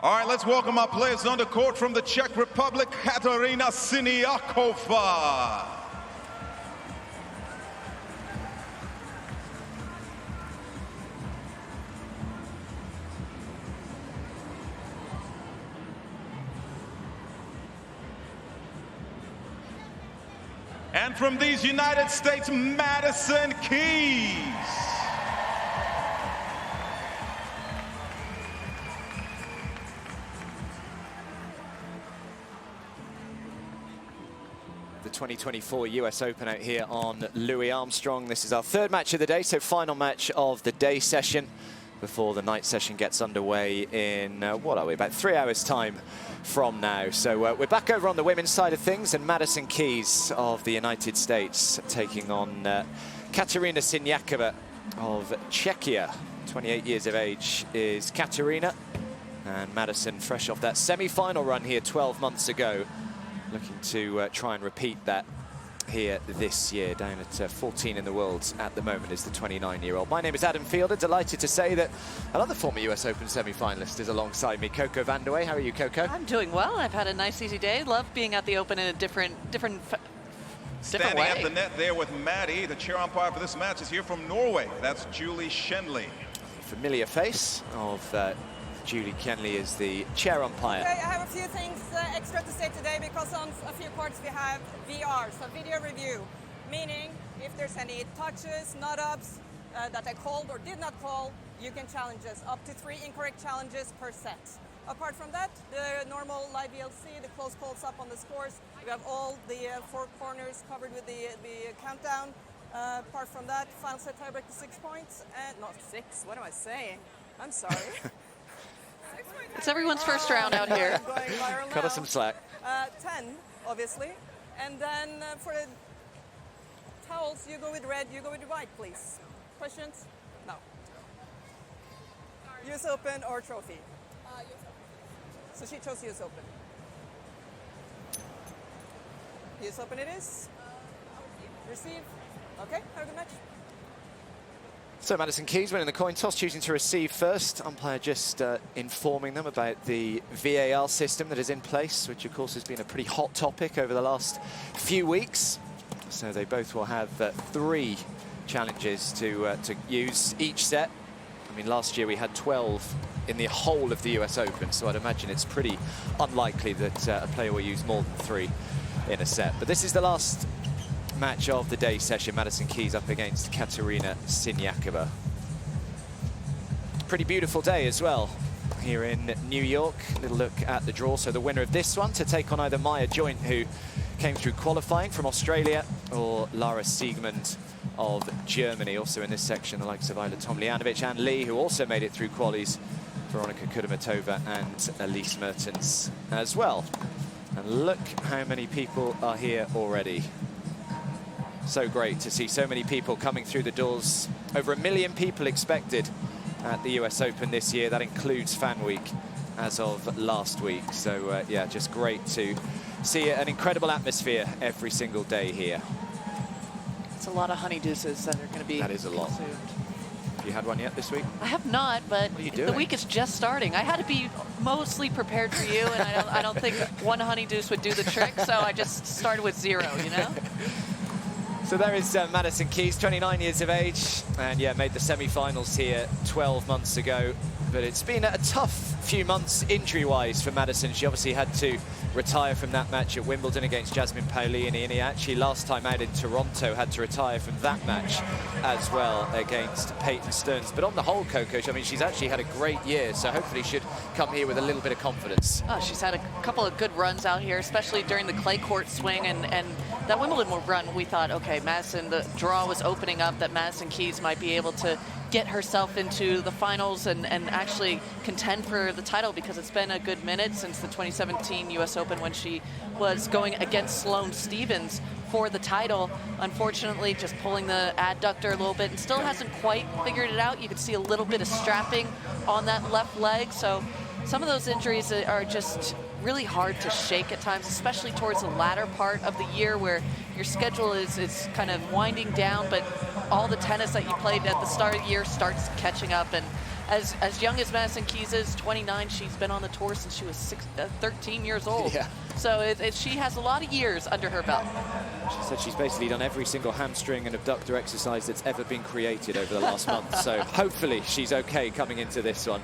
All right, let's welcome our players on the court from the Czech Republic, Katerina Siniakova. And from these United States, Madison Keys. The 2024 US Open out here on Louis Armstrong. This is our third match of the day, so final match of the day session before the night session gets underway in, what are we, about 3 hours time from now. So we're back over on the women's side of things, and Madison Keys of the United States taking on Katerina Siniakova of Czechia. 28 years of age is Katerina, and Madison fresh off that semi-final run here 12 months ago. Looking to try and repeat that here this year, down at 14 in the world at the moment is the 29-year-old. My name is Adam Fielder, delighted to say that another former US Open semi-finalist is alongside me, Coco Vandeweghe. How are you, Coco? I'm doing well. I've had a nice, easy day. Love being at the Open in a different Standing way. at the net there with Maddie, the chair umpire for this match is here from Norway. That's Julie Shenley. Familiar face of Julie Kenley is the chair umpire. Okay, I have a few things extra to say today, because on a few courts we have VR, so video review, meaning if there's any touches, not-ups that I called or did not call, you can challenge us. Up to 3 incorrect challenges per set. Apart from that, the normal live VLC, the close calls up on the scores. We have all the 4 corners covered with the countdown. Apart from that, final set tiebreak to 6 points, and not 6, what am I saying? I'm sorry. It's everyone's first round out here. Cut us some slack. 10, obviously. And then for the towels, you go with red, you go with white, please. Questions? No. US Open or trophy? US Open. So she chose US Open. US Open it is? Receive. Okay, have a good match. So Madison Keys winning the coin toss, choosing to receive first. Umpire just informing them about the VAR system that is in place, which of course has been a pretty hot topic over the last few weeks. So they both will have 3 challenges to use each set. I mean, last year we had 12 in the whole of the US Open, so I'd imagine it's pretty unlikely that a player will use more than 3 in a set. But this is the last match of the day session. Madison Keys up against Katerina Siniakova. Pretty beautiful day as well here in New York. A little look at the draw. So the winner of this one to take on either Maya Joint, who came through qualifying from Australia, or Lara Siegmund of Germany. Also in this section, the likes of Ayla Tomljanovic and Lee, who also made it through qualies, Veronika Kudermetova and Elise Mertens as well. And look how many people are here already. So great to see so many people coming through the doors. Over 1 million people expected at the US Open this year. That includes Fan Week as of last week. So yeah, just great to see an incredible atmosphere every single day here. It's a lot of honeydews that are going to be That is a lot. consumed. Have you had one yet this week? I have not, but What are you the doing? week is just starting. I had to be mostly prepared for you, and I don't think 1 honeydew would do the trick, so I just started with 0, you know? So there is Madison Keys, 29 years of age, and yeah, made the semi-finals here 12 months ago. But it's been a tough few months injury-wise for Madison. She obviously had to retire from that match at Wimbledon against Jasmine Paolini, and he actually last time out in Toronto had to retire from that match as well against Peyton Stearns. But on the whole, Coco, I mean, she's actually had a great year, so hopefully should come here with a little bit of confidence. Oh, she's had a couple of good runs out here, especially during the clay court swing, and that Wimbledon run, we thought, okay, Madison, the draw was opening up that Madison Keys might be able to get herself into the finals and actually contend for the title, because it's been a good minute since the 2017 US Open when she was going against Sloane Stephens for the title. Unfortunately, just pulling the adductor a little bit and still hasn't quite figured it out. You can see a little bit of strapping on that left leg. So some of those injuries are just really hard to shake at times, especially towards the latter part of the year where your schedule is kind of winding down, but all the tennis that you played at the start of the year starts catching up, and as young as Madison Keys is, 29, she's been on the tour since she was 13 years old. Yeah. So she has a lot of years under her belt. She said she's basically done every single hamstring and abductor exercise that's ever been created over the last month. So hopefully she's okay coming into this one.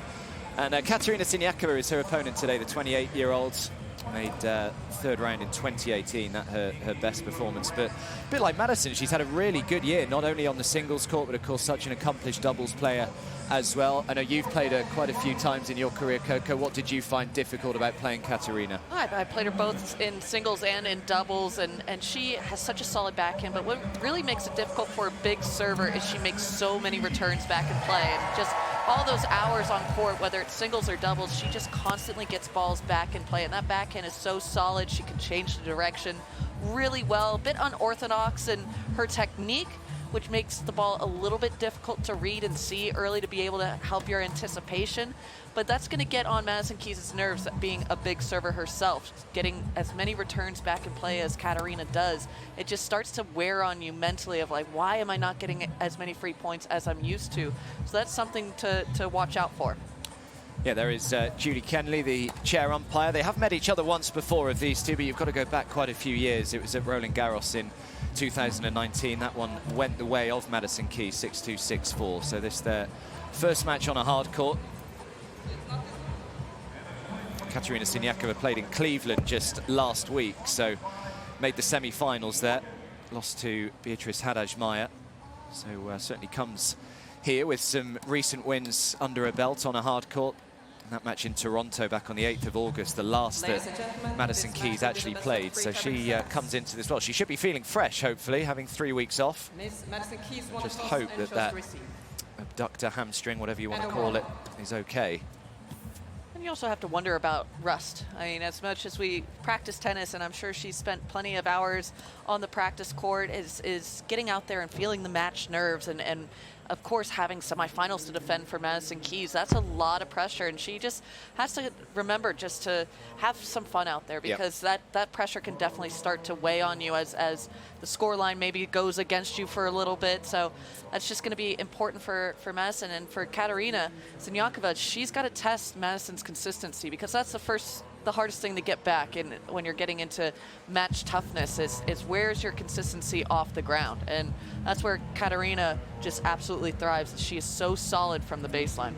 And Katerina Siniakova is her opponent today, the 28-year-old. Made third round in 2018, that her best performance. But a bit like Madison, she's had a really good year, not only on the singles court, but of course such an accomplished doubles player as well. I know you've played her quite a few times in your career, Coco. What did you find difficult about playing Katerina? I played her both in singles and in doubles, and she has such a solid backhand. But what really makes it difficult for a big server is she makes so many returns back in play. And just all those hours on court, whether it's singles or doubles, she just constantly gets balls back in play. And that backhand is so solid. She can change the direction really well. A bit unorthodox in her technique, which makes the ball a little bit difficult to read and see early to be able to help your anticipation. But that's going to get on Madison Keys' nerves, being a big server herself. Getting as many returns back in play as Katerina does, it just starts to wear on you mentally of like, why am I not getting as many free points as I'm used to? So that's something to watch out for. Yeah, there is Judy Kenley, the chair umpire. They have met each other once before of these two, but you've got to go back quite a few years. It was at Roland Garros in 2019. That one went the way of Madison Keys, 6-2, 6-4. So this their first match on a hard court. Katerina Siniakova played in Cleveland just last week, so made the semi-finals there. Lost to Beatrice Haddad-Meyer. So certainly comes here with some recent wins under her belt on a hard court. That match in Toronto back on the 8th of August, the last that Madison Keys actually played. So she comes into this well. She should be feeling fresh, hopefully, having 3 weeks off. Just hope that abductor, hamstring, whatever you want to call it, is okay. And you also have to wonder about rust. I mean, as much as we practice tennis, and I'm sure she's spent plenty of hours on the practice court, is getting out there and feeling the match nerves and of course, having semifinals to defend for Madison Keys, that's a lot of pressure, and she just has to remember just to have some fun out there, because that pressure can definitely start to weigh on you as the scoreline maybe goes against you for a little bit. So that's just going to be important for Madison. And for Katerina Siniakova, she's got to test Madison's consistency, because that's the hardest thing to get back when you're getting into match toughness is where's your consistency off the ground. And that's where Katerina just absolutely thrives. She is so solid from the baseline.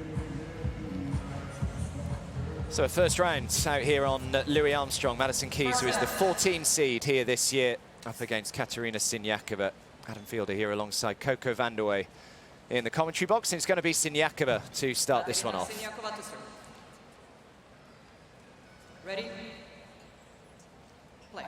So first round out here on Louis Armstrong. Madison Keys, who is the 14 seed here this year, up against Katerina Siniakova. Adam Fielder here alongside Coco Vanderway in the commentary box. And it's going to be Siniakova to start this one off. Ready? Play.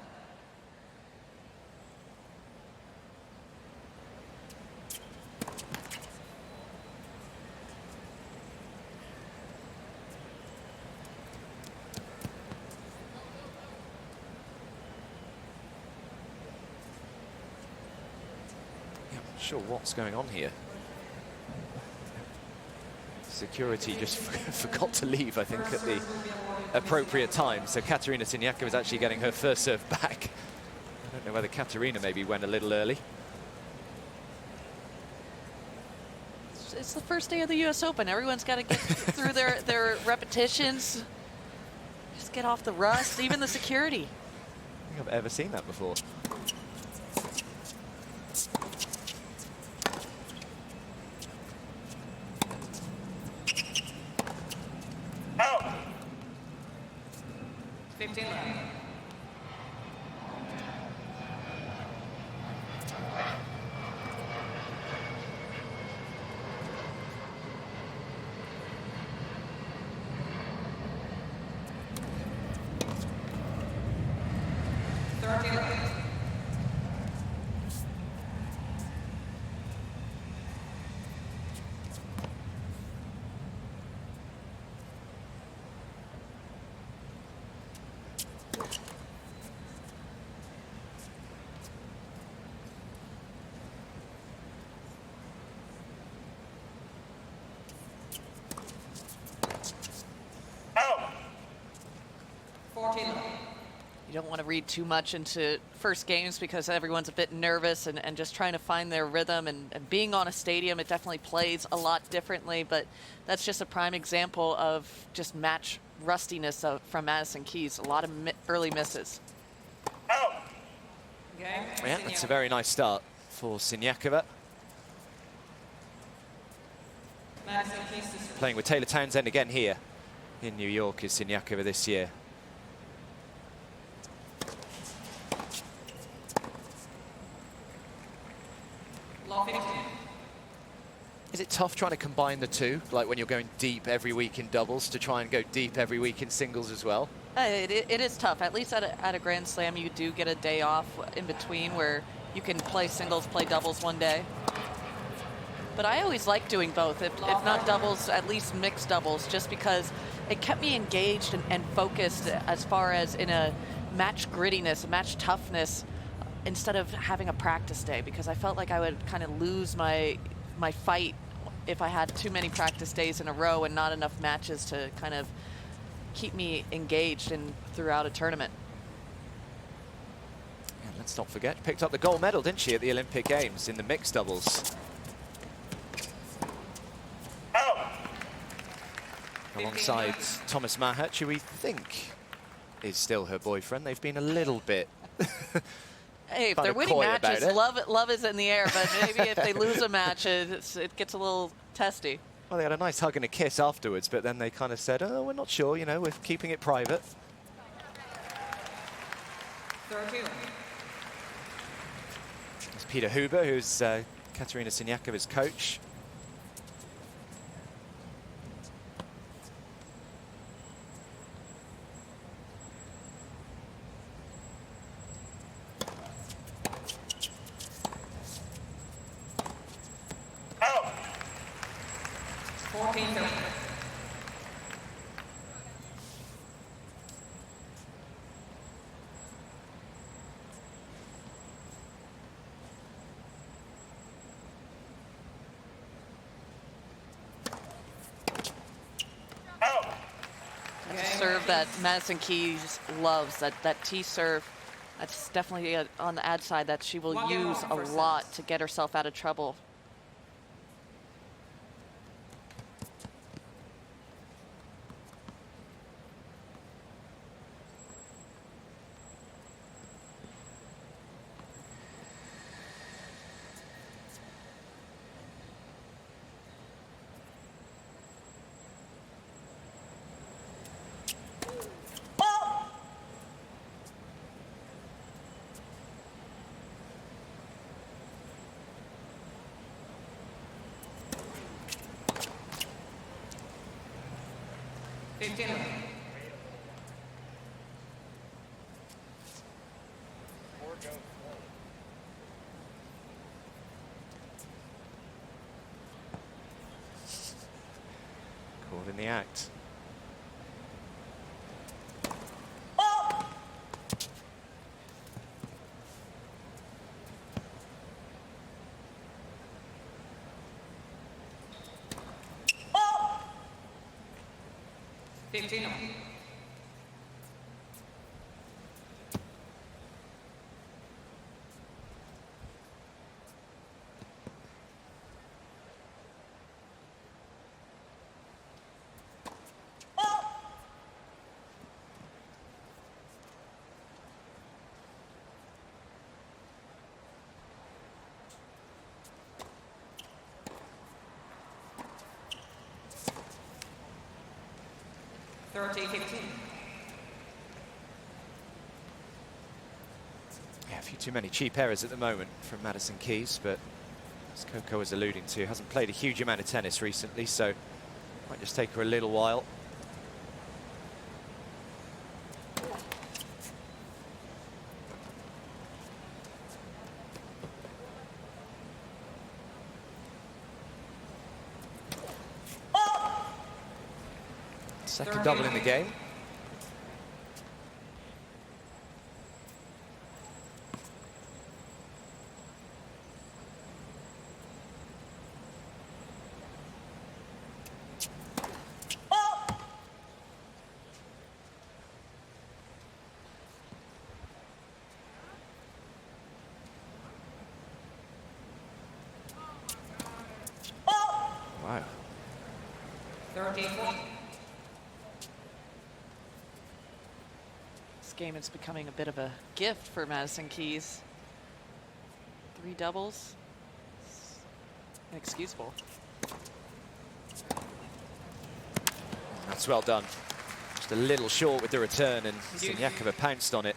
Yeah, I'm not sure what's going on here. Security just forgot to leave, I think, at the appropriate time. So Katerina Siniakova is actually getting her first serve back. I don't know whether Katerina maybe went a little early. It's the first day of the US Open. Everyone's got to get through their repetitions. Just get off the rust, even the security. I don't think I've ever seen that before. Out. 15 left. don't want to read too much into first games because everyone's a bit nervous and just trying to find their rhythm. And being on a stadium, it definitely plays a lot differently. But that's just a prime example of just match rustiness from Madison Keys. A lot of early misses. Okay. Yeah, that's a very nice start for Siniakova. Madison Keys to serve. Playing with Taylor Townsend again here in New York is Siniakova this year. Law 15. Is it tough trying to combine the two, like when you're going deep every week in doubles, to try and go deep every week in singles as well? It is tough. At least at a Grand Slam, you do get a day off in between where you can play singles, play doubles one day. But I always like doing both, if not doubles, at least mixed doubles, just because it kept me engaged and focused as far as in a match grittiness, match toughness, instead of having a practice day, because I felt like I would kind of lose my fight if I had too many practice days in a row and not enough matches to kind of keep me engaged throughout a tournament. And let's not forget, picked up the gold medal, didn't she, at the Olympic Games in the mixed doubles? Alongside Thomas Mahat, who we think is still her boyfriend. They've been a little bit hey, if they're winning matches, love is in the air, but maybe if they lose a match, it gets a little testy. Well, they had a nice hug and a kiss afterwards, but then they kind of said, oh, we're not sure, you know, we're keeping it private. 13. It's Peter Huber, who's Katerina Siniakova's coach. Serve that Madison Keys loves, that T serve. That's definitely on the ad side that she will use a lot to get herself out of trouble. Caught in the act. Yeah, a few too many cheap errors at the moment from Madison Keys, but as Coco was alluding to, hasn't played a huge amount of tennis recently, so might just take her a little while. Second double in the game. Wow. 34. This game is becoming a bit of a gift for Madison Keys. 3 doubles. It's inexcusable. That's well done. Just a little short with the return, and Siniakova pounced on it.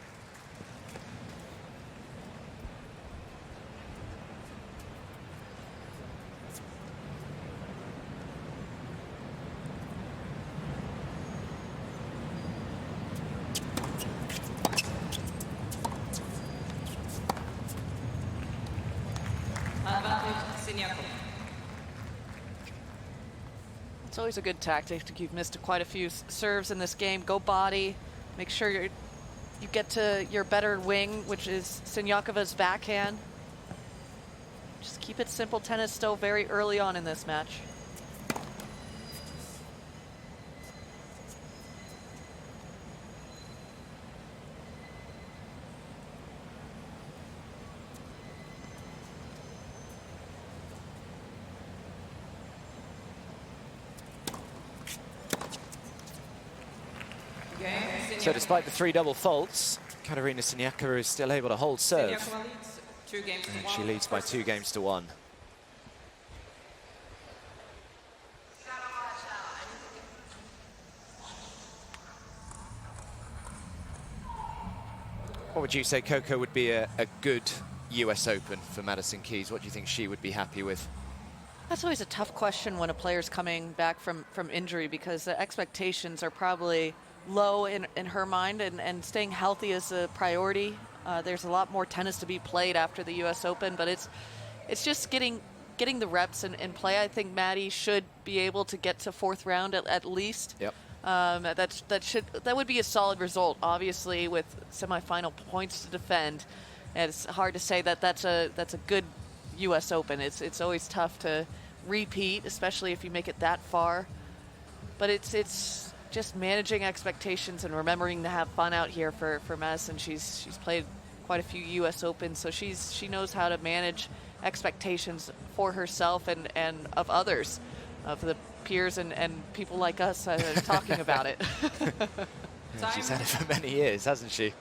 It's always a good tactic. You've missed quite a few serves in this game. Go body. Make sure you get to your better wing, which is Siniakova's backhand. Just keep it simple tennis still very early on in this match. So despite the 3 double faults, Katerina Siniakova is still able to hold serve. Siniakova leads 2 games to 1. And she leads by 2 games to 1. What would you say, Coco, would be a good US Open for Madison Keys? What do you think she would be happy with? That's always a tough question when a player's coming back from injury, because the expectations are probably low in her mind, and staying healthy is a priority. There's a lot more tennis to be played after the U.S. Open, but it's just getting the reps in play. I think Maddie should be able to get to 4th round at least. Yep. That would be a solid result, obviously, with semifinal points to defend. And it's hard to say that that's a good U.S. Open. It's always tough to repeat, especially if you make it that far. But it's just managing expectations and remembering to have fun out here for Madison. She's played quite a few U.S. Opens, so she knows how to manage expectations for herself and of others, of the peers and people like us talking about it. She's had it for many years, hasn't she?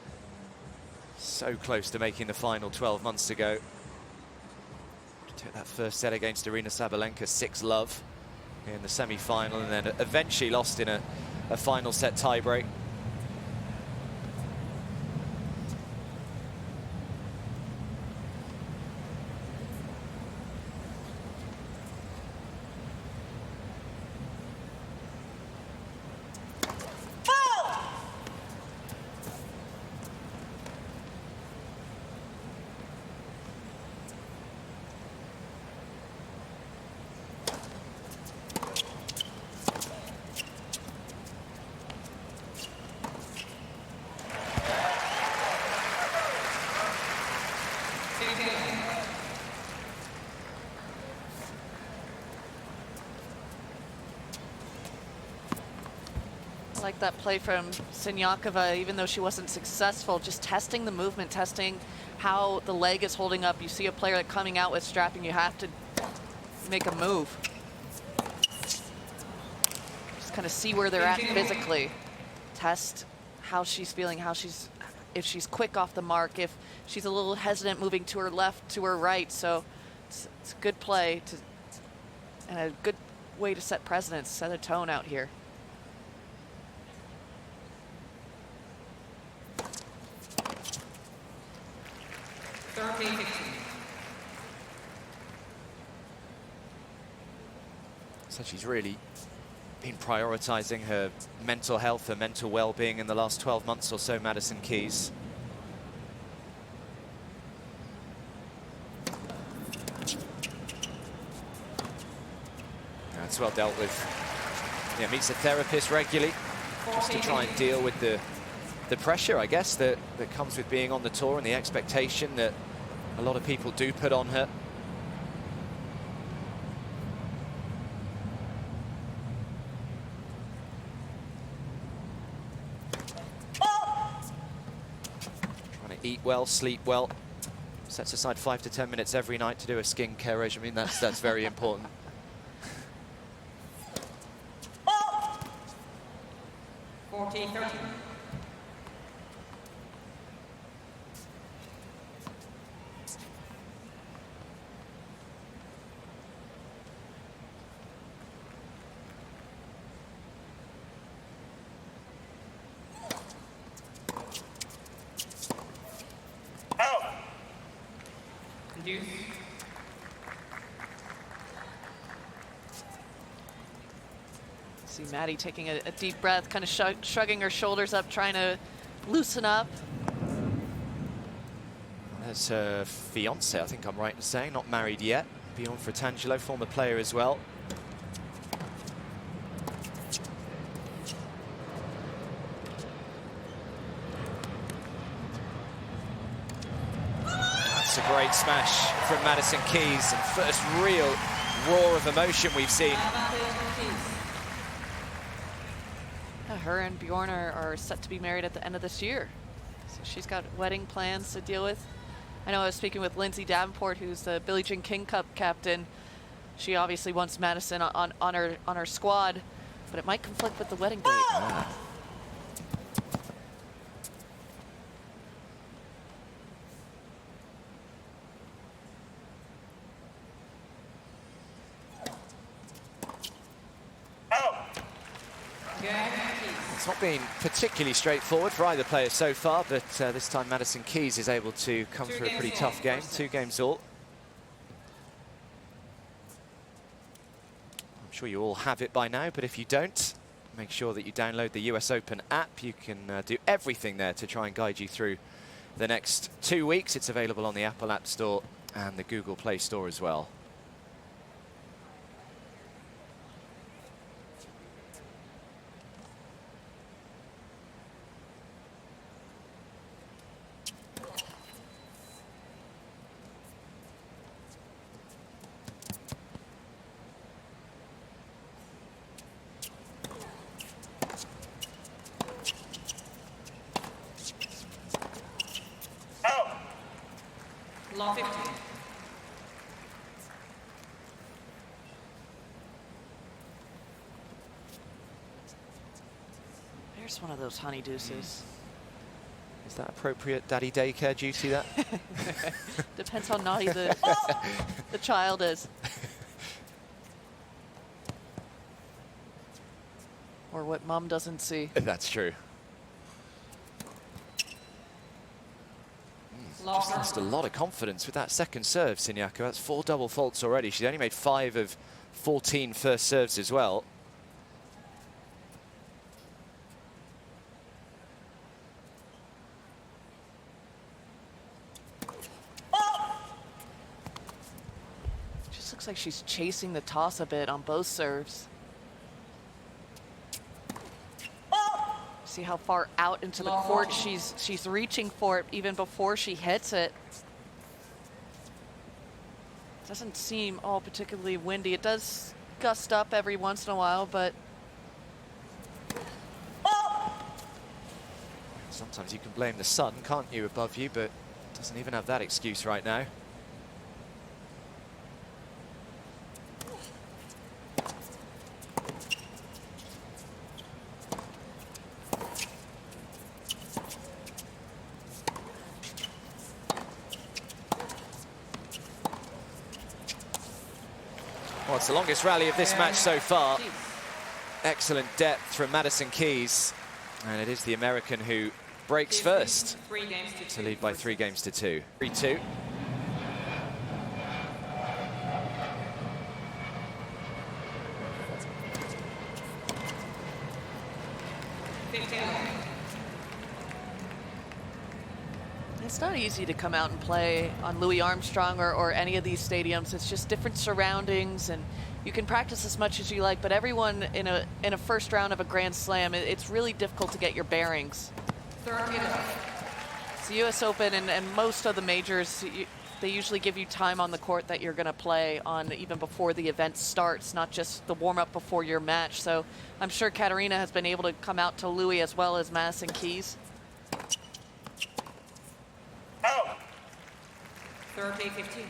So close to making the final 12 months ago. Took that first set against Arina Sabalenka 6-love in the semi-final, and then eventually lost in a final set tiebreak. I like that play from Siniakova, even though she wasn't successful, just testing the movement, testing how the leg is holding up. You see a player coming out with strapping, you have to make a move. Just kind of see where they're at physically. Test how she's feeling, if she's quick off the mark, if she's a little hesitant moving to her left, to her right. So it's a good play and a good way to set precedence, set a tone out here. So she's really been prioritizing her mental health, her mental well-being in the last 12 months or so, Madison Keys. That's well dealt with. Yeah, meets a therapist regularly just to try and deal with the pressure, I guess, that comes with being on the tour, and the expectation that a lot of people do put on her. Trying to eat well, sleep well. Sets aside 5 to 10 minutes every night to do a skincare regimen. That's very important. 40-13. Deuce. See Maddie taking a deep breath, kind of shrugging her shoulders up, trying to loosen up. That's her fiance, I think I'm right in saying, not married yet. Bjorn Fratangelo, former player as well. That's a great smash from Madison Keys, and first real roar of emotion we've seen. Her and Bjorn are set to be married at the end of this year. So she's got wedding plans to deal with. I know I was speaking with Lindsay Davenport, who's the Billie Jean King Cup captain. She obviously wants Madison on her squad, but it might conflict with the wedding date. Ah. It's not been particularly straightforward for either player so far, but this time Madison Keys is able to come through a pretty tough game, 2 games all. I'm sure you all have it by now, but if you don't, make sure that you download the US Open app. You can do everything there to try and guide you through the next 2 weeks. It's available on the Apple App Store and the Google Play Store as well. Law 50. There's one of those honey deuces. Is that appropriate daddy daycare duty, that? Depends how naughty the child is. Or what mom doesn't see. That's true. Just lost a lot of confidence with that second serve, Siniakova. That's 4 double faults already. She's only made 5 of 14 first serves as well. Just looks like she's chasing the toss a bit on both serves. See how far out into the court she's reaching for it even before she hits it. Doesn't seem all particularly windy. It does gust up every once in a while, but Sometimes you can blame the sun, can't you, above you, but it doesn't even have that excuse right now. Well, it's the longest rally of this match so far. Excellent depth from Madison Keys. And it is the American who breaks first to lead by 3 games to 2. 3-2. it's not easy to come out and play on Louis Armstrong or any of these stadiums. It's just different surroundings, and you can practice as much as you like, but everyone in a first round of a Grand Slam, it's really difficult to get your bearings. It's the US Open and most of the majors, they usually give you time on the court that you're going to play on even before the event starts, not just the warm-up before your match. So I'm sure Katerina has been able to come out to Louis as well as Madison Keys. 30-15.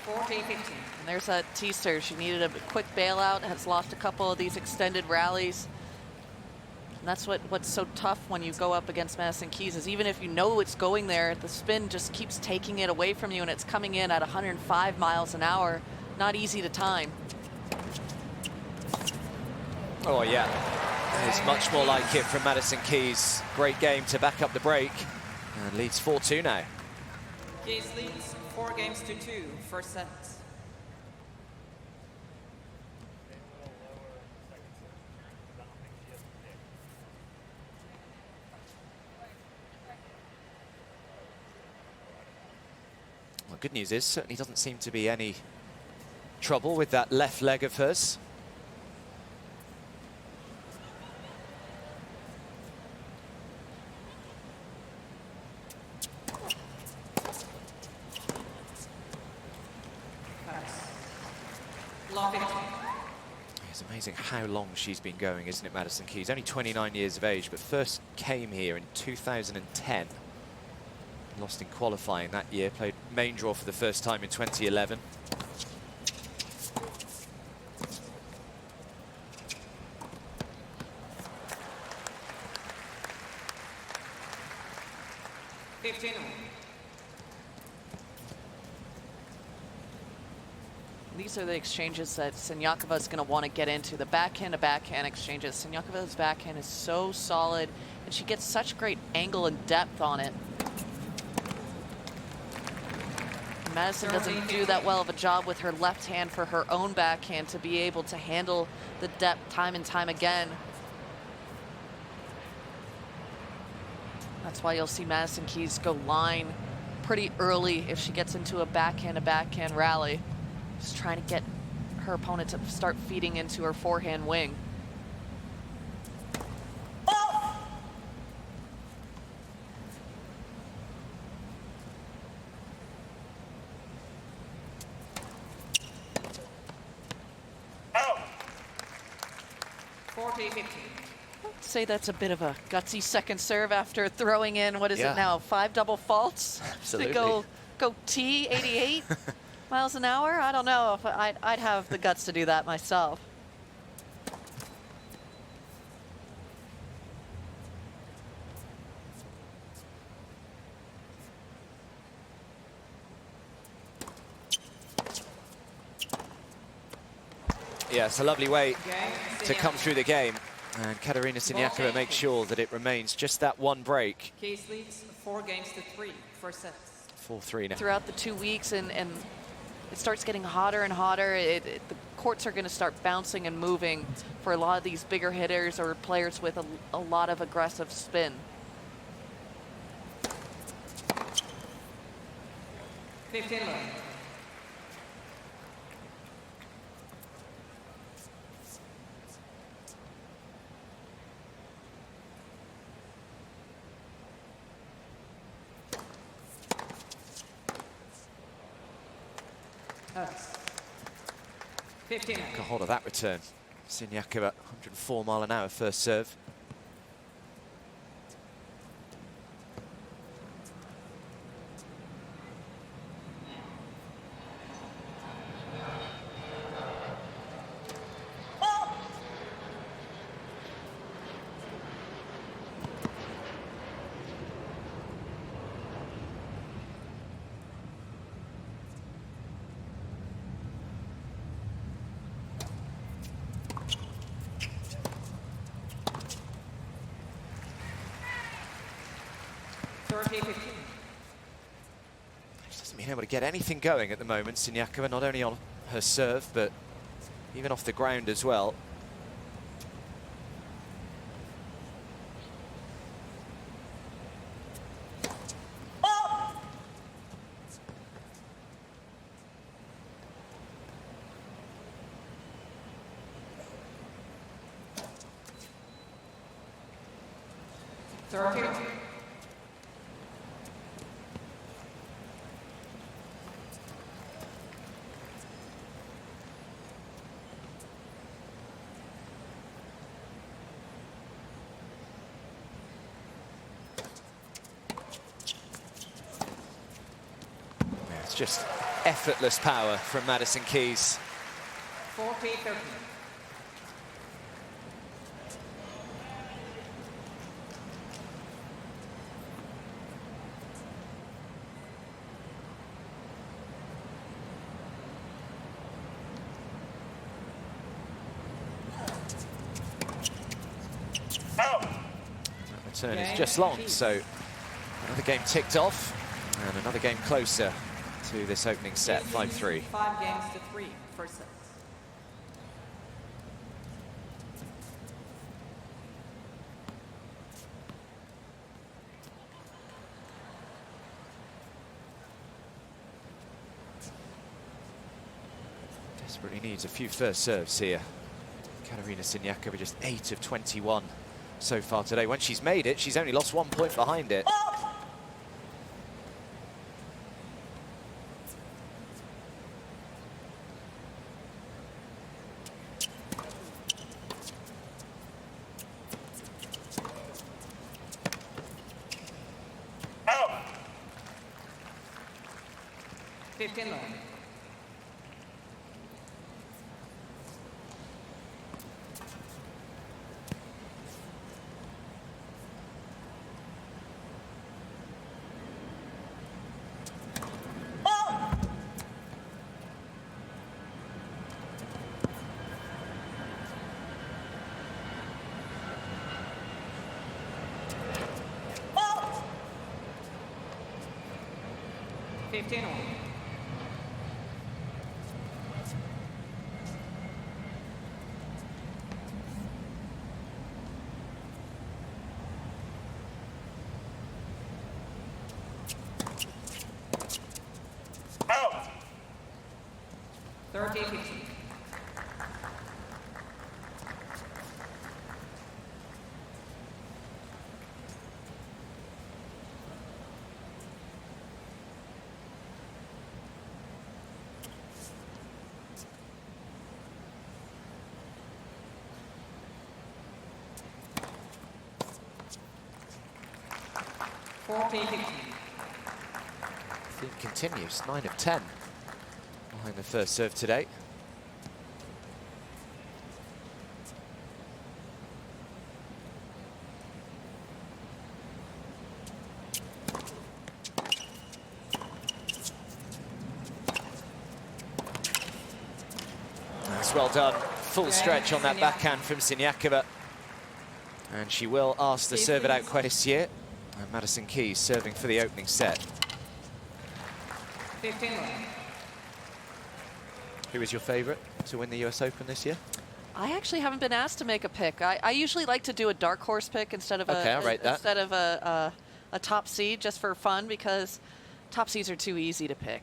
40-15. And there's that T-serve. She needed a quick bailout, has lost a couple of these extended rallies. And that's what's so tough when you go up against Madison Keys, is even if you know it's going there, the spin just keeps taking it away from you, and it's coming in at 105 miles an hour. Not easy to time. Oh, yeah. It's much more like it from Madison Keys. Great game to back up the break. And leads 4-2 now. Keys leads 4-2, first set. Well, good news is certainly doesn't seem to be any trouble with that left leg of hers. It's amazing how long she's been going, isn't it, Madison Keys? Only 29 years of age, but first came here in 2010. Lost in qualifying that year, played main draw for the first time in 2011. These are the exchanges that Siniakova is going to want to get into, the backhand-to-backhand exchanges. Sinyakova's backhand is so solid, and she gets such great angle and depth on it. Madison doesn't do that well of a job with her left hand for her own backhand to be able to handle the depth time and time again. That's why you'll see Madison Keys go line pretty early if she gets into a backhand-to-backhand rally. Just trying to get her opponent to start feeding into her forehand wing. I'd say that's a bit of a gutsy second serve after throwing in, what is it now, 5 double faults? Absolutely. To go T 88 miles an hour? I don't know if I'd have the guts to do that myself. Yeah, it's a lovely way to come through the game. And Katerina Siniakova makes sure that it remains just that one break. Keys leads 4-3, first set. 4-3 now. Throughout the 2 weeks, and it starts getting hotter and hotter. The courts are going to start bouncing and moving for a lot of these bigger hitters or players with a lot of aggressive spin. 15 love. That's 15. Got hold of that return. Siniakova, 104 mile an hour first serve. She doesn't been able to get anything going at the moment, Siniakova, not only on her serve, but even off the ground as well. Just effortless power from Madison Keys. 40-13. Turn is just long, so another game ticked off and another game closer to this opening set, 5-3. 5 games to 3, first set. Desperately needs a few first serves here. Katerina Siniakova just 8 of 21 so far today. When she's made it, she's only lost 1 point behind it. Oh. 15 love. Out. 30-15. Theme continues, 9 of 10 behind the first serve today. That's well done. Full stretch on that backhand from Siniakova. And she will ask the serve it out question here. And Madison Keys serving for the opening set. 15 love. Who is your favourite to win the US Open this year? I actually haven't been asked to make a pick. I usually like to do a dark horse pick instead of a top seed, just for fun, because top seeds are too easy to pick.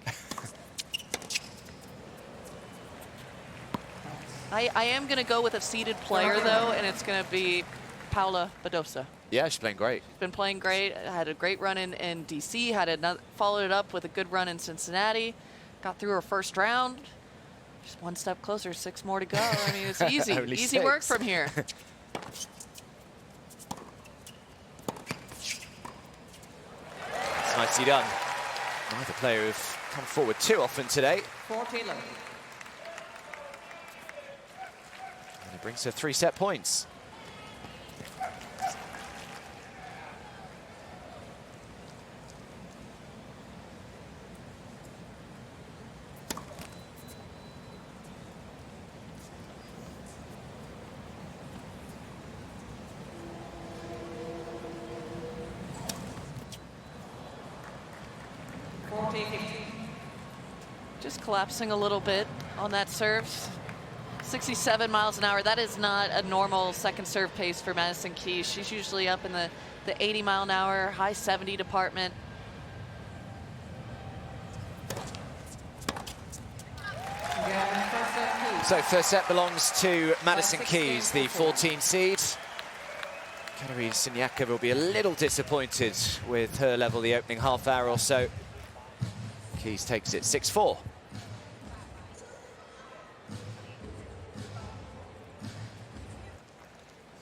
I am going to go with a seeded player, though, and it's going to be Paula Badosa. Yeah, she's playing great. Been playing great. Had a great run in DC. Followed it up with a good run in Cincinnati. Got through her first round. Just one step closer, 6 more to go. I mean, it's easy. Easy work from here. It's nicely done. Neither player have come forward too often today. 40 love. And it brings her 3 set points. Just collapsing a little bit on that serve. 67 miles an hour. That is not a normal second serve pace for Madison Keys. She's usually up in the 80 mile an hour, high 70 department. So first set belongs to Madison Keys, the 14 seed. Katerina Siniakova will be a little disappointed with her level the opening half hour or so. Keys takes it 6-4.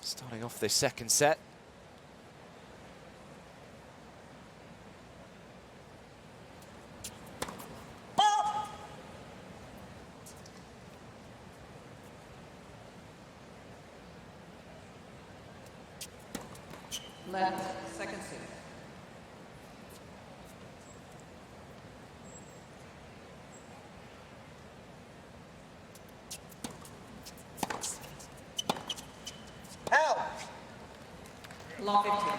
Starting off this second set. Left, second set. Long 15. I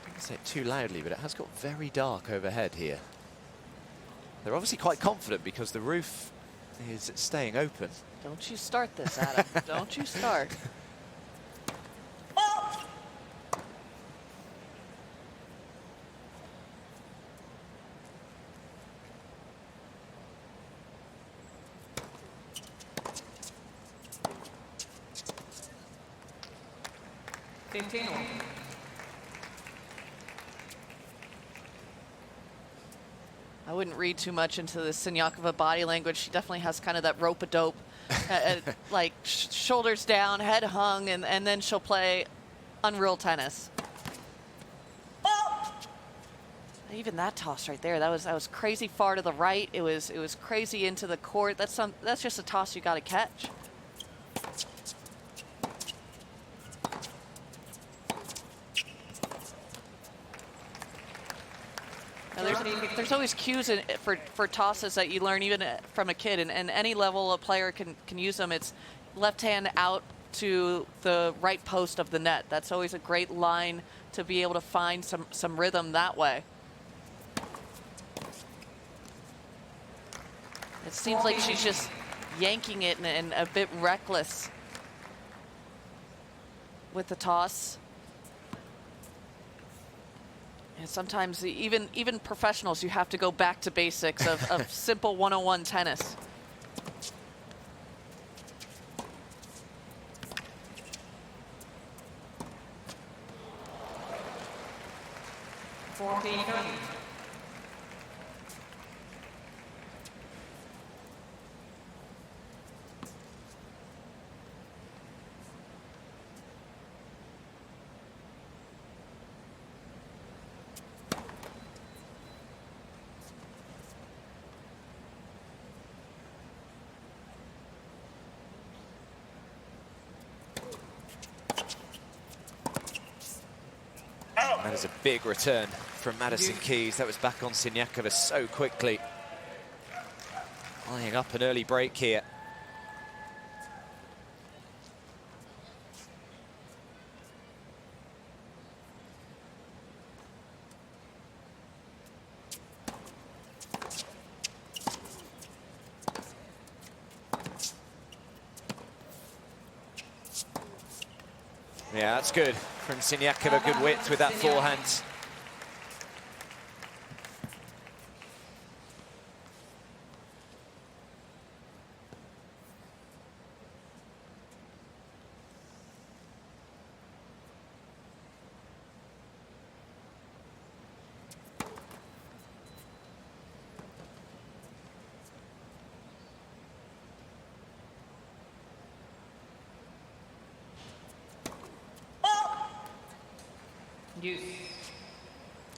don't say it too loudly, but it has got very dark overhead here. They're obviously quite confident because the roof is staying open. Don't you start this, Adam. Don't you start. I wouldn't read too much into the Siniakova body language. She definitely has kind of that rope-a-dope, like shoulders down, head hung, and then she'll play unreal tennis. Even that toss right there, that was crazy far to the right. It was crazy into the court. That's just a toss you got to catch. There's always cues for tosses that you learn even from a kid, and any level a player can use them. It's left hand out to the right post of the net. That's always a great line to be able to find some rhythm that way. It seems like she's just yanking it and a bit reckless with the toss. And sometimes even professionals, you have to go back to basics of simple 101 tennis. That is a big return from Madison Keys. That was back on Siniakova so quickly. Eyeing up an early break here. Yeah, that's good from Siniakova. Good width with that forehand.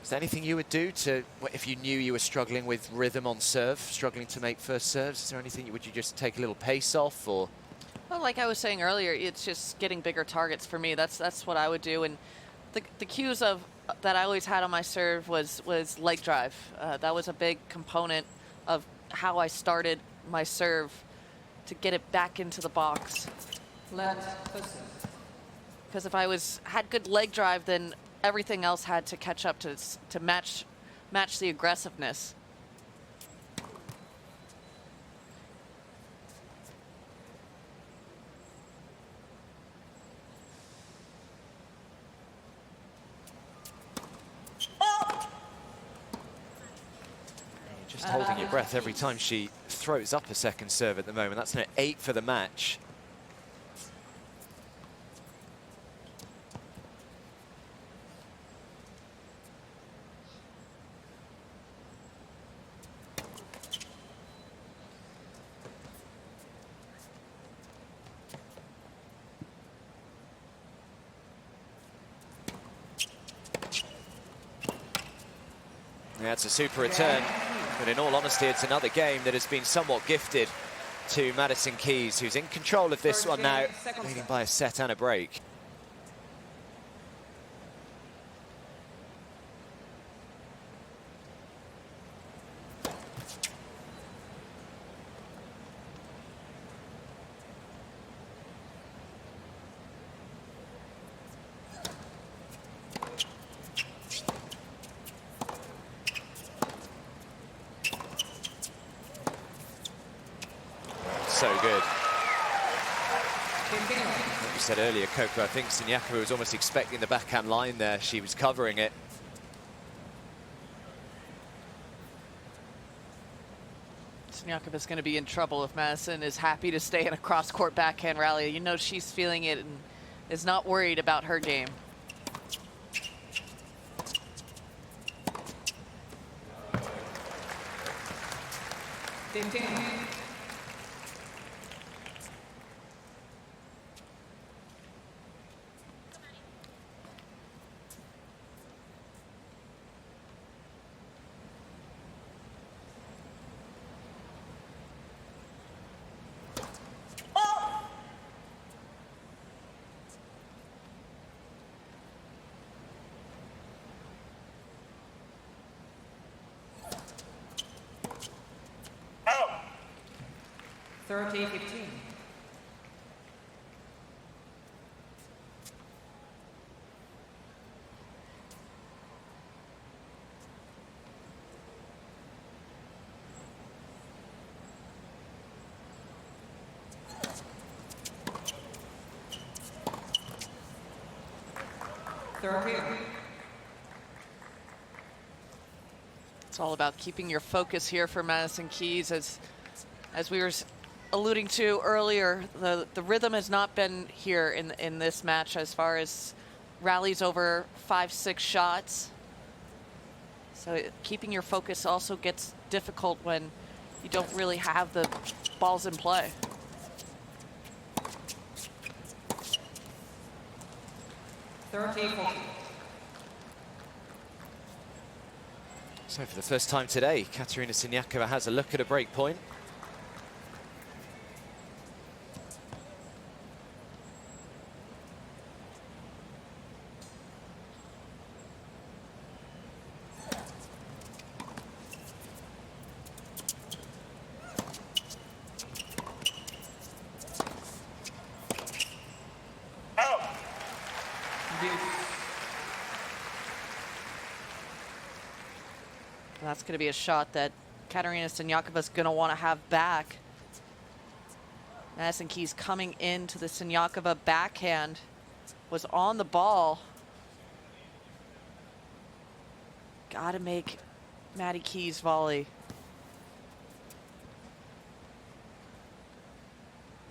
Is there anything you would do to, if you knew you were struggling with rhythm on serve, struggling to make first serves? Is there anything, would you just take a little pace off, or? Well, like I was saying earlier, it's just getting bigger targets for me. That's what I would do. And the cues that I always had on my serve was leg drive. That was a big component of how I started my serve to get it back into the box. Because if I had good leg drive, then everything else had to catch up to match the aggressiveness. Just holding your breath every time she throws up a second serve at the moment. That's an 8 for the match. Yeah, it's a super return, but in all honesty, it's another game that has been somewhat gifted to Madison Keys, who's in control of this one now, leading by a set and a break. so good. Like you said earlier, Coco, I think Siniakova was almost expecting the backhand line there. She was covering it. Siniakova's going to be in trouble if Madison is happy to stay in a cross-court backhand rally. You know she's feeling it and is not worried about her game. Oh. 30-15. It's all about keeping your focus here for Madison Keys. As we were alluding to earlier, the rhythm has not been here in this match as far as rallies over 5-6 shots. So keeping your focus also gets difficult when you don't really have the balls in play. So for the first time today, Katerina Siniakova has a look at a break point. That's going to be a shot that Katerina Siniakova is going to want to have back. Madison Keys coming into the Siniakova backhand, was on the ball. Got to make Maddie Keys volley.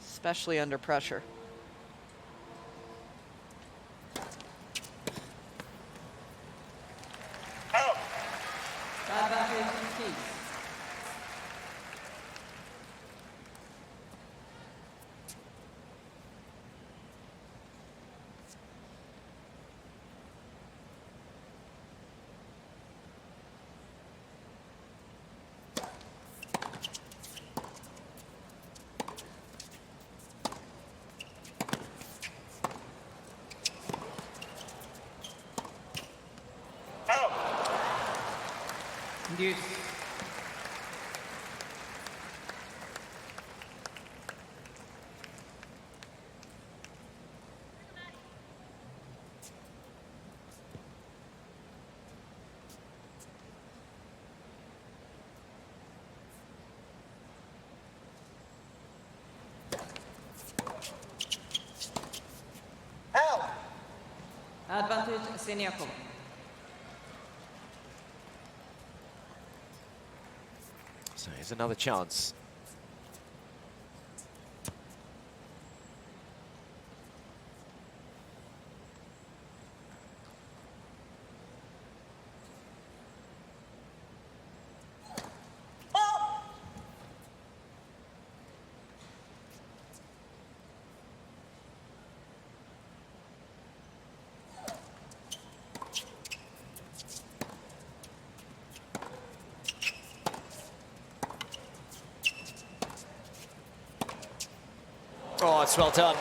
Especially under pressure. Deuce. Advantage Siniakova. So here's another chance. Oh, it's well done.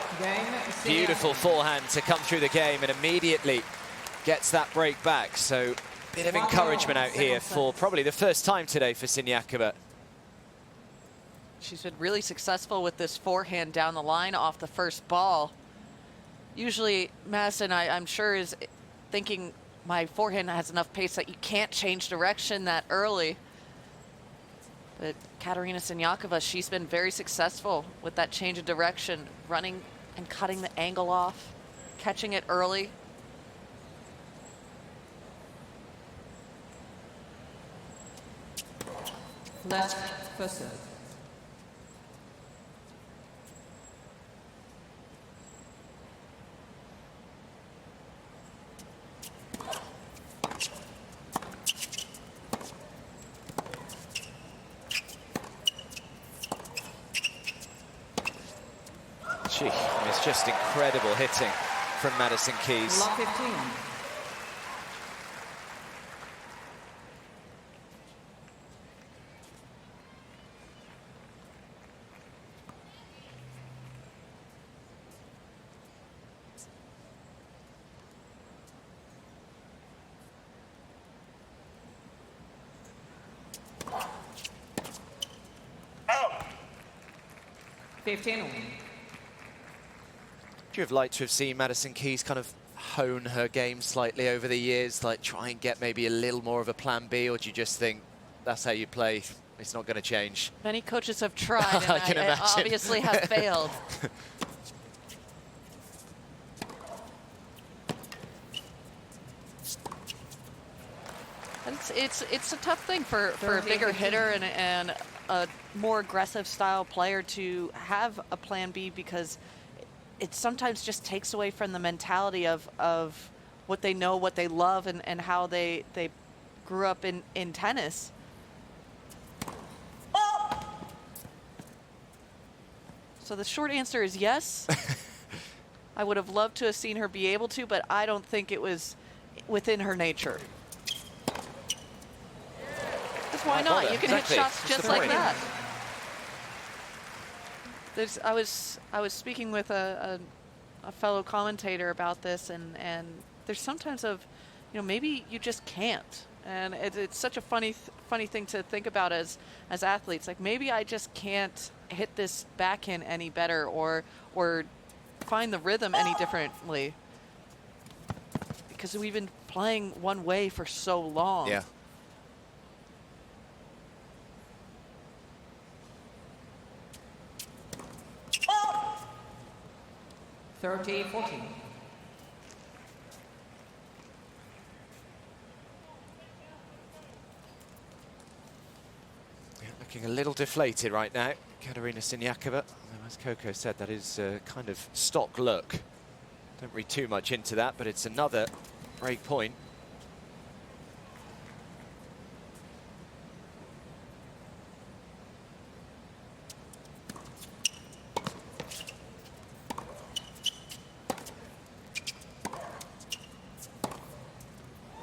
Beautiful forehand to come through the game and immediately gets that break back. So a bit of encouragement out here for probably the first time today for Siniakova. She's been really successful with this forehand down the line off the first ball. Usually Madison, I'm sure, is thinking my forehand has enough pace that you can't change direction that early. But Katerina Siniakova, she's been very successful with that change of direction, running and cutting the angle off, catching it early. Left for serve. Gee, it's just incredible hitting from Madison Keys. Block 15. Out. 15 all. Would you have liked to have seen Madison Keys kind of hone her game slightly over the years, like try and get maybe a little more of a plan B, or do you just think that's how you play, it's not going to change? Many coaches have tried, and I can imagine. obviously have failed. It's a tough thing for a bigger hitter and a more aggressive style player to have a plan B, because it sometimes just takes away from the mentality of what they know, what they love, and how they grew up in tennis. So the short answer is yes. I would have loved to have seen her be able to, but I don't think it was within her nature. Because why not? You can exactly. hit shots That's just the like point. that. I was speaking with a fellow commentator about this, and there's sometimes maybe you just can't, and it's such a funny thing to think about as athletes. Like, maybe I just can't hit this backhand any better, or find the rhythm any differently, because we've been playing one way for so long. Yeah. Oh! 30-14. Looking a little deflated right now, Katerina Siniakova. As Coco said, that is kind of stock look. Don't read too much into that, but it's another break point.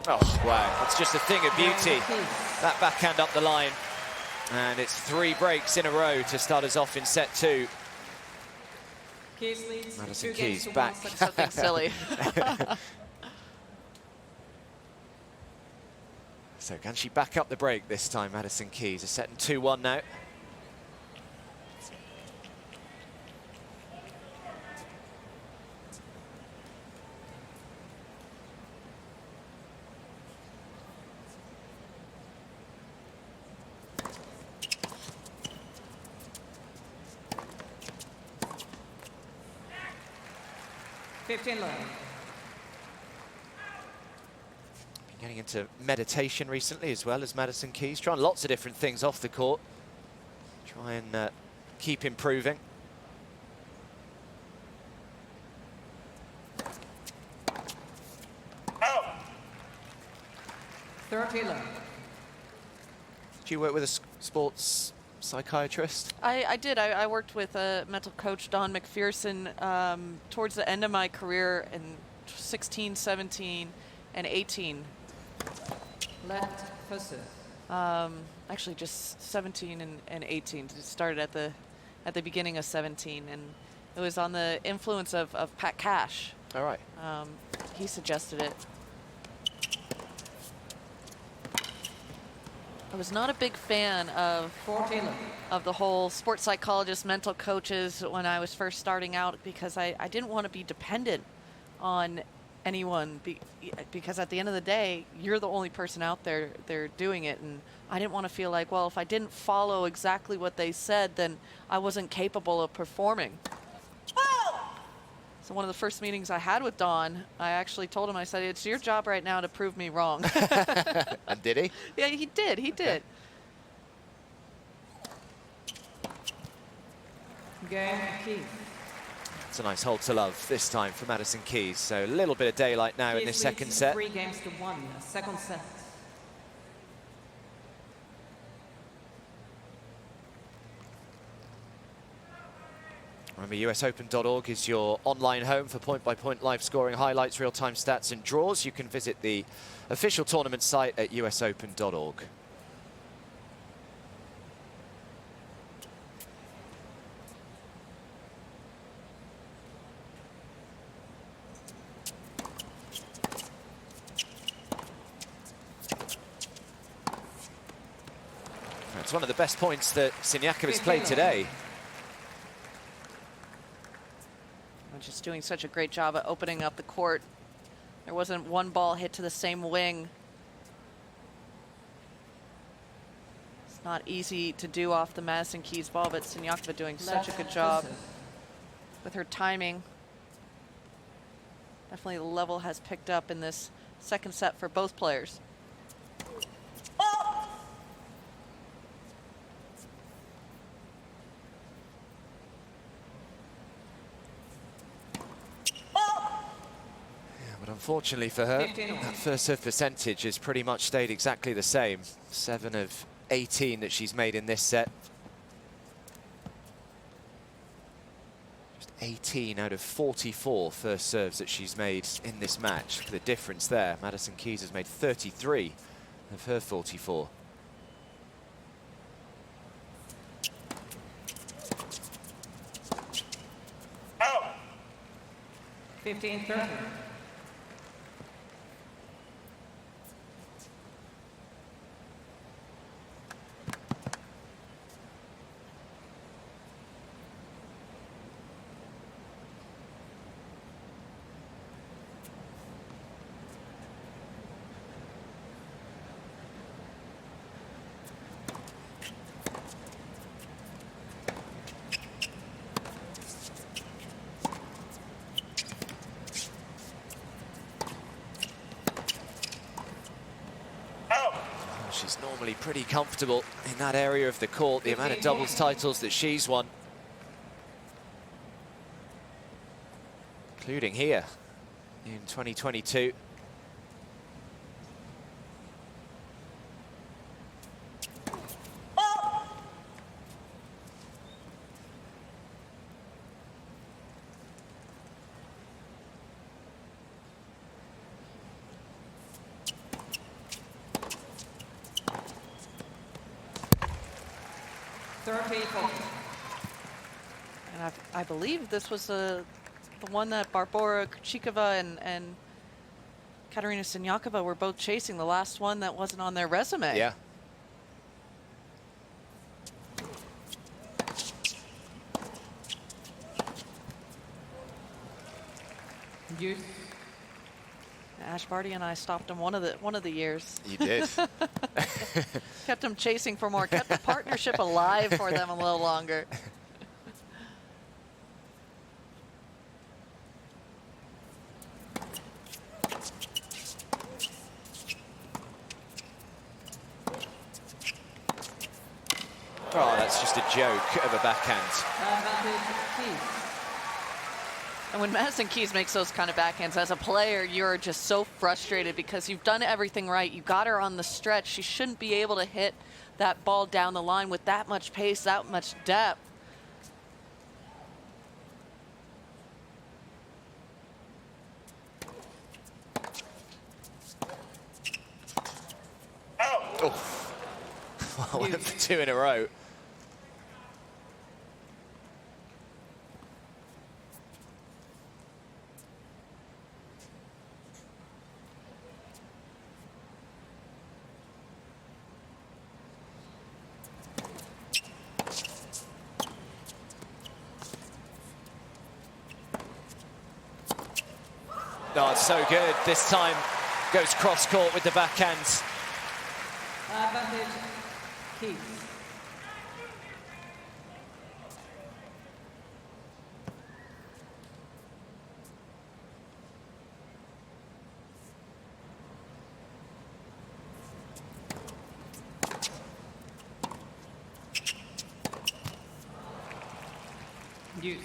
Oh, wow, it's just a thing of beauty. That backhand up the line. And it's 3 breaks in a row to start us off in set 2. Keys leads Madison 2 games Keys to back. 1 Something silly. So can she back up the break this time, Madison Keys? A set in 2-1 now. Getting into meditation recently as well as Madison Keys, trying lots of different things off the court. Try and keep improving. Out. 30-11. Do you work with a sports psychiatrist? I did. I worked with a mental coach, Don McPherson, towards the end of my career in 16, 17, and 18. Left for serve. Actually, just 17 and 18. It started at the beginning of 17, and it was on the influence of Pat Cash. All right. He suggested it. I was not a big fan of 40-11. the whole sports psychologist, mental coaches when I was first starting out, because I didn't want to be dependent on anyone because at the end of the day, you're the only person out there doing it. And I didn't want to feel like, well, if I didn't follow exactly what they said, then I wasn't capable of performing. So one of the first meetings I had with Don, I actually told him, I said, it's your job right now to prove me wrong. And did he? Yeah, he did. He did. Game, Keys. It's a nice hole to love this time for Madison Keys. So a little bit of daylight now in this second set. 3 games to 1, second set. Remember, usopen.org is your online home for point-by-point live scoring, highlights, real-time stats and draws. You can visit the official tournament site at usopen.org. It's one of the best points that Siniakova's played today. Just doing such a great job at opening up the court. There wasn't one ball hit to the same wing. It's not easy to do off the Madison Keys ball, but Siniakova doing such a good job with her timing. Definitely the level has picked up in this second set for both players. Unfortunately for her, that first serve percentage has pretty much stayed exactly the same. 7 of 18 that she's made in this set. Just 18 out of 44 first serves that she's made in this match. Look at the difference there. Madison Keys has made 33 of her 44. Out. 15-30. She's normally pretty comfortable in that area of the court, the amount of doubles titles that she's won. Including here in 2022. And I believe this was the one that Barbora Krejcikova and Katerina Siniakova were both chasing, the last one that wasn't on their resume. Yeah. Use. Ash Barty and I stopped him one of the years. You did. Kept him chasing for more, kept the partnership alive for them a little longer. Oh, that's just a joke of a backhand. And when Madison Keys makes those kind of backhands, as a player, you're just so frustrated because you've done everything right. You got her on the stretch. She shouldn't be able to hit that ball down the line with that much pace, that much depth. Oh. Went for 2 in a row. Oh, it's so good. This time goes cross-court with the backhand. Advantage, Keys. Use.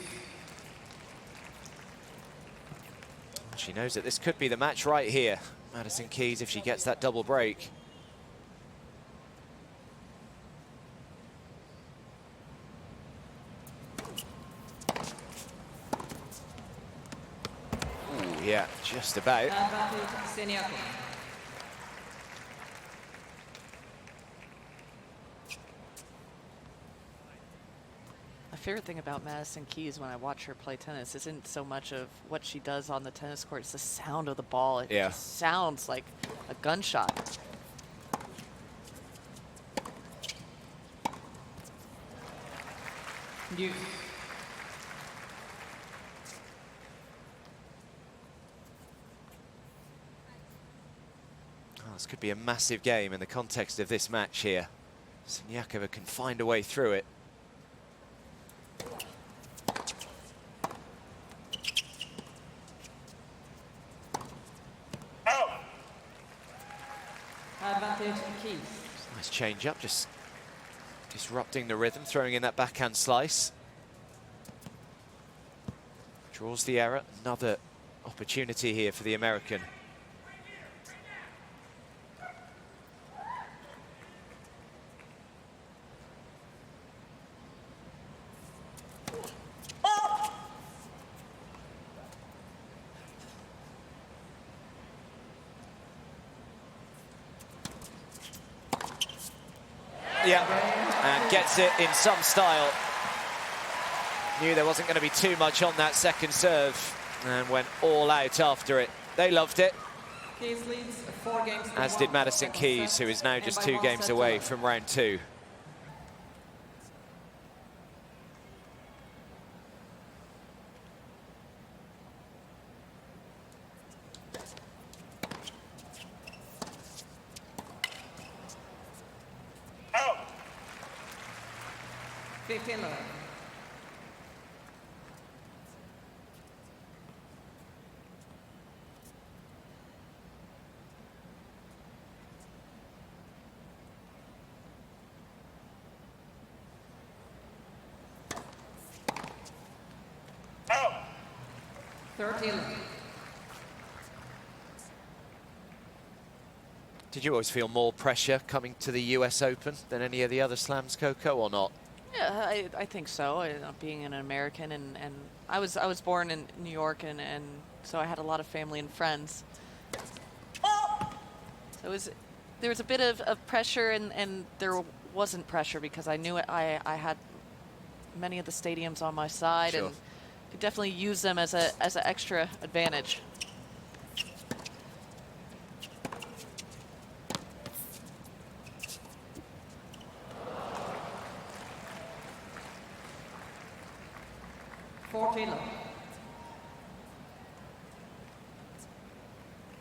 She knows that this could be the match right here. Madison Keys, if she gets that double break. Ooh, yeah, just about. Advantage, Siniakova. My favorite thing about Madison Keys when I watch her play tennis isn't so much of what she does on the tennis court, it's the sound of the ball. It Yeah. just sounds like a gunshot. Use. Oh, this could be a massive game in the context of this match here. Siniakova can find a way through it. Advantage, Keys. Nice change up, just disrupting the rhythm, throwing in that backhand slice. Draws the error. Another opportunity here for the American. Yeah, and gets it in some style. Knew there wasn't going to be too much on that second serve and went all out after it. They loved it, Keys leads 4 games to as 1. did Madison Second Keys, set, who is now and just by 2 1 games set to away love. from round 2. Out. 15-11. Out. 13-11. Did you always feel more pressure coming to the US Open than any of the other slams, Coco, or not? Yeah, I think so. Being an American, and I was born in New York, and so I had a lot of family and friends. So there was a bit of pressure, and there wasn't pressure because I knew I had many of the stadiums on my side, Sure. and could definitely use them as an extra advantage.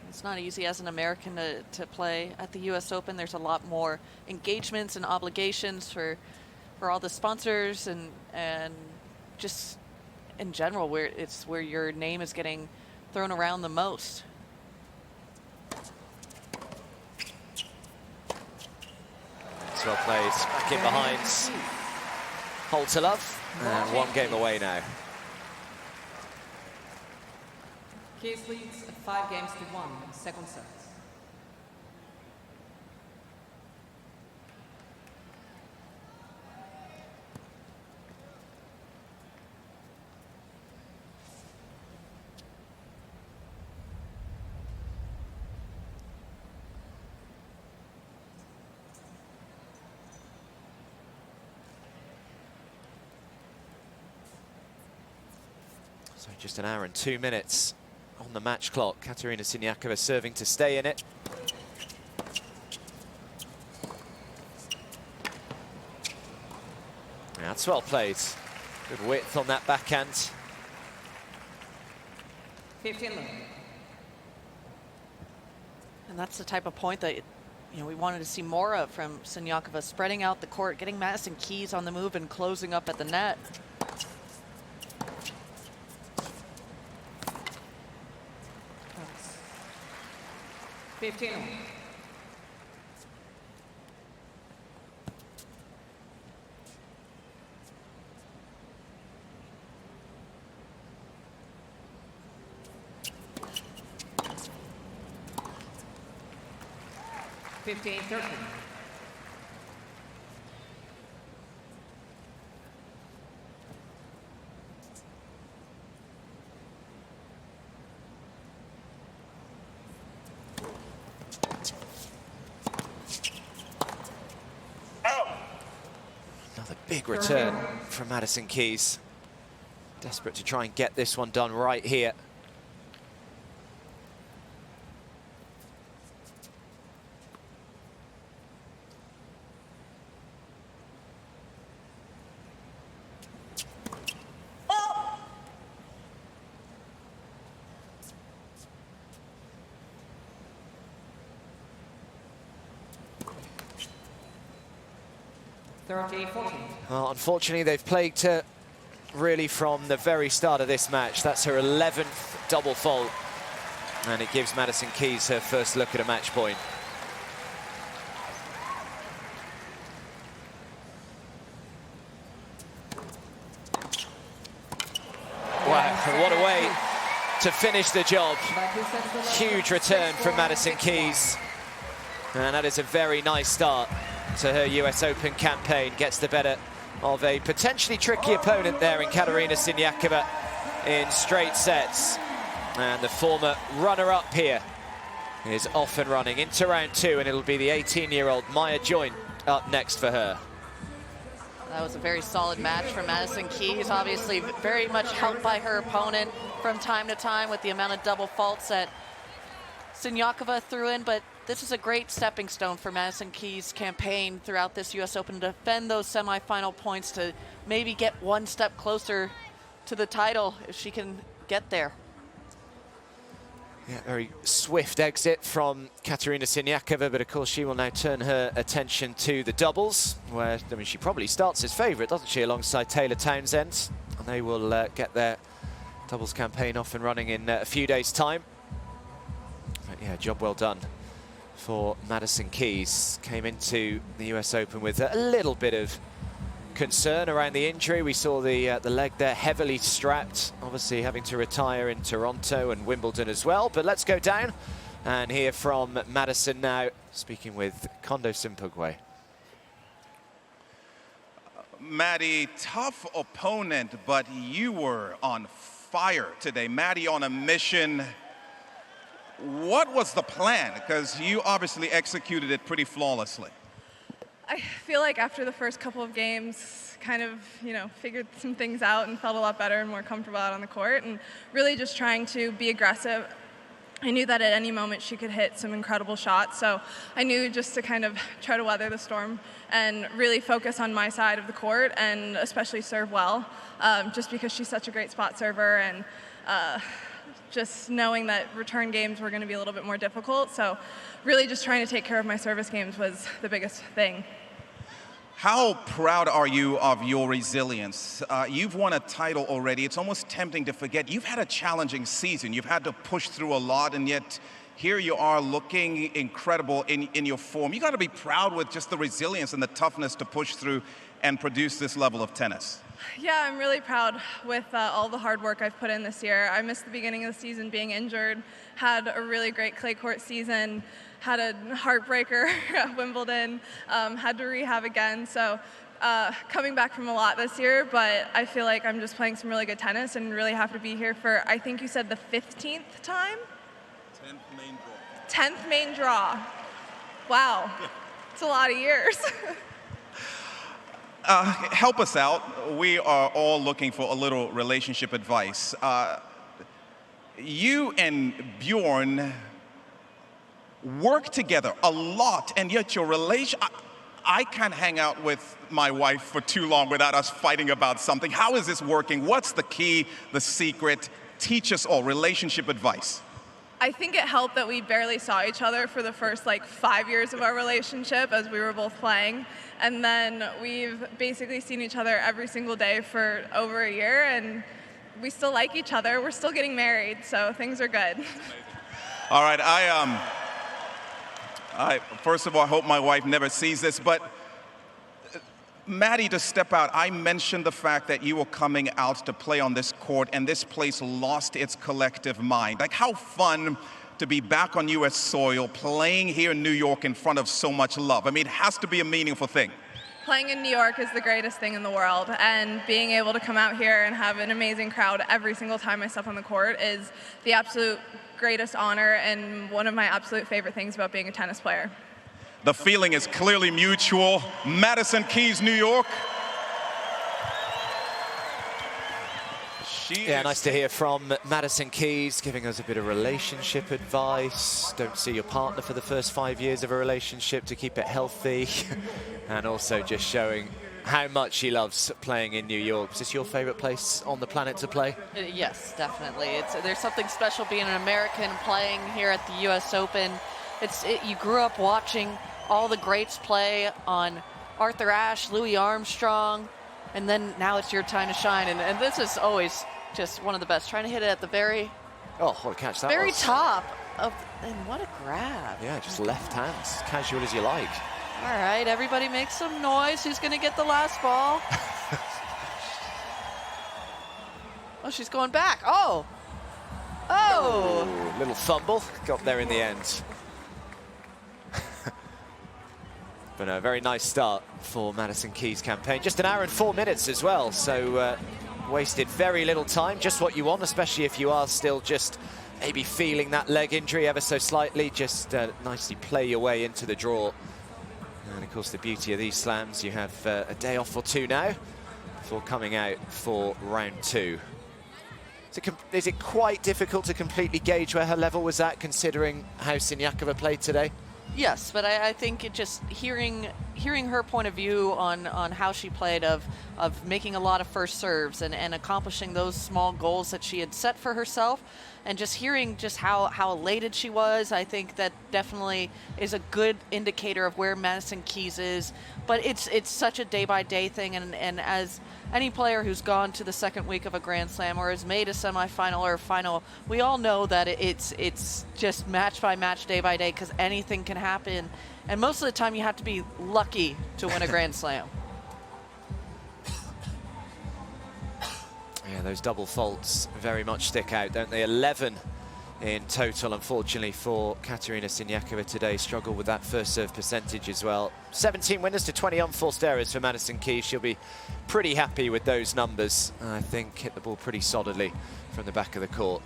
It's not easy as an American to play at the U.S. Open. There's a lot more engagements and obligations for all the sponsors and just in general where your name is getting thrown around the most. It's well played. Back in behind. Hold to love. And 1 game away now. Keys leads 5 games to 1. Second set. So just 1 hour and 2 minutes on the match clock. Katerina Siniakova serving to stay in it. Yeah, that's well played. Good width on that backhand. 15-11. And that's the type of point that, you know, we wanted to see more of from Siniakova, spreading out the court, getting Madison Keys on the move and closing up at the net. That's 15. Another big return from Madison Keys. Desperate to try and get this one done right here. Well, unfortunately, they've plagued her really from the very start of this match. That's her 11th double fault, and it gives Madison Keys her first look at a match point. Wow, what a way to finish the job. Huge return from Madison Keys, and that is a very nice start to her US Open campaign. Gets the better of a potentially tricky opponent there in Katerina Siniakova in straight sets. And the former runner-up here is off and running into round 2, and it'll be the 18-year-old Maya Joint up next for her. That was a very solid match from Madison Keys, obviously very much helped by her opponent from time to time with the amount of double faults that Siniakova threw in, but this is a great stepping stone for Madison Keys' campaign throughout this US Open to defend those semifinal points, to maybe get one step closer to the title if she can get there. Yeah, very swift exit from Katerina Siniakova, but of course she will now turn her attention to the doubles, where, I mean, she probably starts as favourite, doesn't she, alongside Taylor Townsend, and they will get their doubles campaign off and running in a few days' time. But yeah, job well done for Madison Keys. Came into the US Open with a little bit of concern around the injury. We saw the leg there heavily strapped, obviously having to retire in Toronto and Wimbledon as well. But let's go down and hear from Madison now, speaking with Kondo Simpugwe. Maddie, tough opponent, but you were on fire today. Maddie on a mission. What was the plan? Because you obviously executed it pretty flawlessly. I feel like after the first couple of games, kind of, you know, figured some things out and felt a lot better and more comfortable out on the court, and really just trying to be aggressive. I knew that at any moment she could hit some incredible shots, so I knew just to kind of try to weather the storm and really focus on my side of the court and especially serve well, just because she's such a great spot server, and just knowing that return games were going to be a little bit more difficult. So really just trying to take care of my service games was the biggest thing. How proud are you of your resilience? You've won a title already. It's almost tempting to forget. You've had a challenging season. You've had to push through a lot, and yet here you are looking incredible in your form. You got to be proud with just the resilience and the toughness to push through and produce this level of tennis. Yeah, I'm really proud with all the hard work I've put in this year. I missed the beginning of the season being injured, had a really great clay court season, had a heartbreaker at Wimbledon, had to rehab again. So coming back from a lot this year, but I feel like I'm just playing some really good tennis and really happy to be here for, I think you said the 15th time? 10th main draw. 10th main draw. Wow, it's a lot of years. Help us out. We are all looking for a little relationship advice. You and Bjorn work together a lot, and yet your relation... I can't hang out with my wife for too long without us fighting about something. How is this working? What's the key, the secret? Teach us all relationship advice. I think it helped that we barely saw each other for the first like 5 years of our relationship as we were both playing. And then we've basically seen each other every single day for over a year, and we still like each other. We're still getting married, so things are good. All right, I first of all, I hope my wife never sees this, but Maddie, to step out, I mentioned the fact that you were coming out to play on this court and this place lost its collective mind. Like, how fun to be back on U.S. soil, playing here in New York in front of so much love. I mean, it has to be a meaningful thing. Playing in New York is the greatest thing in the world, and being able to come out here and have an amazing crowd every single time I step on the court is the absolute greatest honor and one of my absolute favorite things about being a tennis player. The feeling is clearly mutual. Madison Keys, New York. Yeah, nice to hear from Madison Keys, giving us a bit of relationship advice. Don't see your partner for the first 5 years of a relationship to keep it healthy. And also just showing how much she loves playing in New York. Is this your favorite place on the planet to play? Yes, definitely. There's something special being an American playing here at the U.S. Open. You grew up watching all the greats play on Arthur Ashe, Louis Armstrong, and then now it's your time to shine. And this is always just one of the best. Trying to hit it at the very what a catch that very was. top of, and what a grab. Yeah, just left hands, casual as you like. All right, everybody make some noise. Who's going to get the last ball? Oh, she's going back. Oh. Little fumble, got there in the end. But a very nice start for Madison Keys' campaign. Just an hour and 4 minutes as well, so wasted very little time. Just what you want, especially if you are still just maybe feeling that leg injury ever so slightly. Just nicely play your way into the draw. And of course, the beauty of these slams, you have a day off or two now before coming out for round two. Is it quite difficult to completely gauge where her level was at, considering how Siniakova played today? Yes, but I think it just hearing her point of view on how she played, of making a lot of first serves and accomplishing those small goals that she had set for herself, and just hearing just how elated she was, I think that definitely is a good indicator of where Madison Keys is. But it's such a day-by-day thing, and as any player who's gone to the second week of a Grand Slam or has made a semifinal or a final, we all know that it's just match by match, day by day, because anything can happen. And most of the time you have to be lucky to win a Grand Slam. Yeah, those double faults very much stick out, don't they? 11 in total, unfortunately, for Katerina Siniakova today. Struggled with that first serve percentage as well. 17 winners to 20 unforced errors for Madison Keys. She'll be pretty happy with those numbers. I think hit the ball pretty solidly from the back of the court.